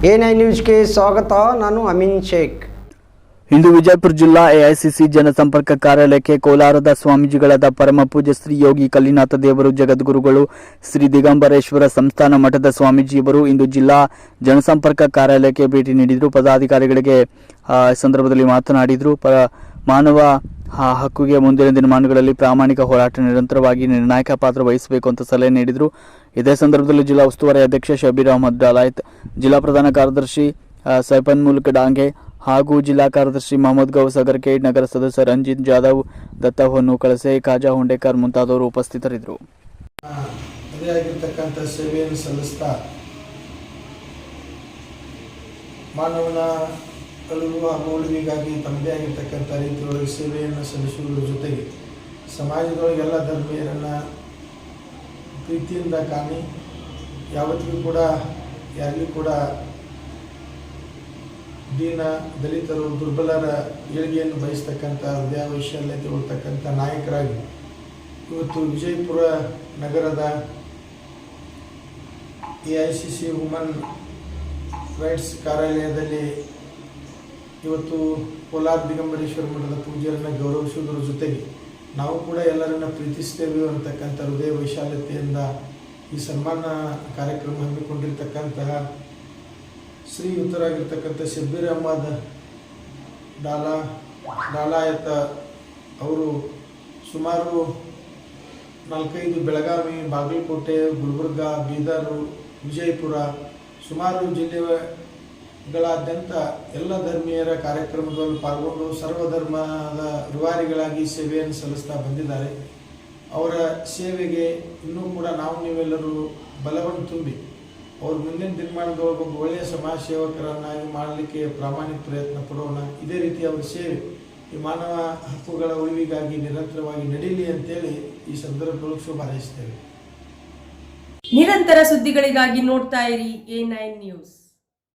A9 ನ್ಯೂಸ್ಗೆ ಸ್ವಾಗತ. ನಾನು ಅಮೀನ್ ಶೇಖ್. ಇಂದು ವಿಜಯಪುರ ಜಿಲ್ಲಾ ಎಐಸಿಸಿ ಜನಸಂಪರ್ಕ ಕಾರ್ಯಾಲಯಕ್ಕೆ ಕೋಲಾರದ ಸ್ವಾಮೀಜಿಗಳಾದ ಪರಮ ಪೂಜ್ಯ ಶ್ರೀ ಯೋಗಿ ಕಲ್ಲಿನಾಥ ದೇವರು ಜಗದ್ಗುರುಗಳು ಶ್ರೀ ದಿಗಂಬರೇಶ್ವರ ಸಂಸ್ಥಾನ ಮಠದ ಸ್ವಾಮೀಜಿಯವರು ಇಂದು ಜಿಲ್ಲಾ ಜನಸಂಪರ್ಕ ಕಾರ್ಯಾಲಯಕ್ಕೆ ಭೇಟಿ ನೀಡಿದರು. ಪದಾಧಿಕಾರಿಗಳಿಗೆ ಸಂದರ್ಭದಲ್ಲಿ ಮಾತನಾಡಿದರು. ಮಾನವ ಹಕ್ಕುಗೆ ಮುಂದಿನ ದಿನಮಾನಗಳಲ್ಲಿ ಪ್ರಾಮಾಣಿಕ ಹೋರಾಟ ನಿರಂತರವಾಗಿ ನಿರ್ಣಾಯಕ ಪಾತ್ರ ವಹಿಸಬೇಕು ಅಂತ ಸಲಹೆ ನೀಡಿದರು. ಇದೇ ಸಂದರ್ಭದಲ್ಲಿ ಜಿಲ್ಲಾ ಉಸ್ತುವಾರಿ ಅಧ್ಯಕ್ಷ ಶಬೀರ್ ಅಹಮದ್ ಡಾಲಾಯತ್, ಜಿಲ್ಲಾ ಪ್ರಧಾನ ಕಾರ್ಯದರ್ಶಿ ಸೈಫನ್ಮುಲ್ಕ್ ಡಾಂಗೆ ಹಾಗೂ ಜಿಲ್ಲಾ ಕಾರ್ಯದರ್ಶಿ ಮೊಹಮ್ಮದ್ ಗೌಸ್ ಅಗರ್ಕೇಡ್, ನಗರ ಸದಸ್ಯ ರಂಜಿತ್ ಜಾಧವ್, ದತ್ತ ಹೊನ್ನು ಕಳಸೆ, ಖಾಜಾ ಹುಂಡೇಕರ್ ಮುಂತಾದವರು ಉಪಸ್ಥಿತರಿದ್ದರು. ಅದೇ ಆಗಿರ್ತಕ್ಕಂಥ ಸೇವೆಯನ್ನು ಸಲ್ಲಿಸ್ತಾ ಮಾನವನ ಅಳಿವು ಹಾಗೂ ಉಳಿವಿಗಾಗಿ ತಮ್ಮದೇ ಆಗಿರ್ತಕ್ಕಂಥ ರೀತಿಯೊಳಗೆ ಸೇವೆಯನ್ನು ಸಲ್ಲಿಸುವುದರ ಜೊತೆಗೆ ಸಮಾಜದೊಳಗೆ ಎಲ್ಲ ಧರ್ಮೀಯರನ್ನು ಪ್ರೀತಿಯಿಂದ ಕಾಣಿ ಯಾವತ್ತಿಗೂ ಕೂಡ ಯಾರಿಗೂ ಕೂಡ ದೀನ ದಲಿತರು ದುರ್ಬಲರ ಏಳಿಗೆಯನ್ನು ಬಯಸ್ತಕ್ಕಂಥ ಹೃದಯ ವೈಶಾಲ್ಯತೆ ಇರತಕ್ಕಂಥ ನಾಯಕರಾಗಿ ಇವತ್ತು ವಿಜಯಪುರ ನಗರದ AICC ವುಮನ್ ರೈಟ್ಸ್ ಕಾರ್ಯಾಲಯದಲ್ಲಿ ಇವತ್ತು ಕೋಲಾರ ದಿಗಂಬರೇಶ್ವರ ಮಠದ ಪೂಜ್ಯರನ್ನು ಗೌರವಿಸುವುದರ ಜೊತೆಗೆ ನಾವು ಕೂಡ ಎಲ್ಲರನ್ನ ಪ್ರೀತಿಸ್ತೇವೆ ಅಂತಕ್ಕಂಥ ಹೃದಯ ವೈಶಾಲ್ಯತೆಯಿಂದ ಈ ಸನ್ಮಾನ ಕಾರ್ಯಕ್ರಮ ಹಮ್ಮಿಕೊಂಡಿರ್ತಕ್ಕಂತಹ ಶ್ರೀಯುತರಾಗಿರ್ತಕ್ಕಂಥ ಶಬೀರ್ ಅಹಮದ್ ಡಾಲಾಯತ ಅವರು ಸುಮಾರು 4-5 ಬೆಳಗಾವಿ, ಬಾಗಲಕೋಟೆ, ಗುಲ್ಬರ್ಗ, ಬೀದರು, ವಿಜಯಪುರ ಸುಮಾರು ಜಿಲ್ಲೆಗಳಾದ್ಯಂತ ಎಲ್ಲ ಧರ್ಮೀಯರ ಕಾರ್ಯಕ್ರಮದಲ್ಲಿ ಪಾಲ್ಗೊಂಡು ಸರ್ವಧರ್ಮದ ರೂವಾರಿಗಳಾಗಿ ಸೇವೆಯನ್ನು ಸಲ್ಲಿಸ್ತಾ ಬಂದಿದ್ದಾರೆ. ಅವರ ಸೇವೆಗೆ ಇನ್ನೂ ಕೂಡ ನೀವೆಲ್ಲರೂ ಬಲವನ್ನು ತುಂಬಿ ಅವ್ರ ಮುಂದಿನ ದಿನಮಾನದೊಳಗೆ ಒಬ್ಬ ಒಳ್ಳೆಯ ಸಮಾಜ ಸೇವಕರನ್ನಾಗಿ ಮಾಡಲಿಕ್ಕೆ ಪ್ರಾಮಾಣಿಕ ಪ್ರಯತ್ನ ಪಡೋಣ. ಇದೇ ರೀತಿ ಅವರ ಸೇವೆ ಈ ಮಾನವ ಹಕ್ಕುಗಳ ಉಳಿವಿಗಾಗಿ ನಿರಂತರವಾಗಿ ನಡೀಲಿ ಅಂತೇಳಿ ಈ ಸಂದರ್ಭದೊಳಗೆ ಶುಭ ಹಾರೈಸ್ತೇವೆ. ನಿರಂತರ ಸುದ್ದಿಗಳಿಗಾಗಿ ನೋಡ್ತಾ ಇರಿ A9 ನ್ಯೂಸ್.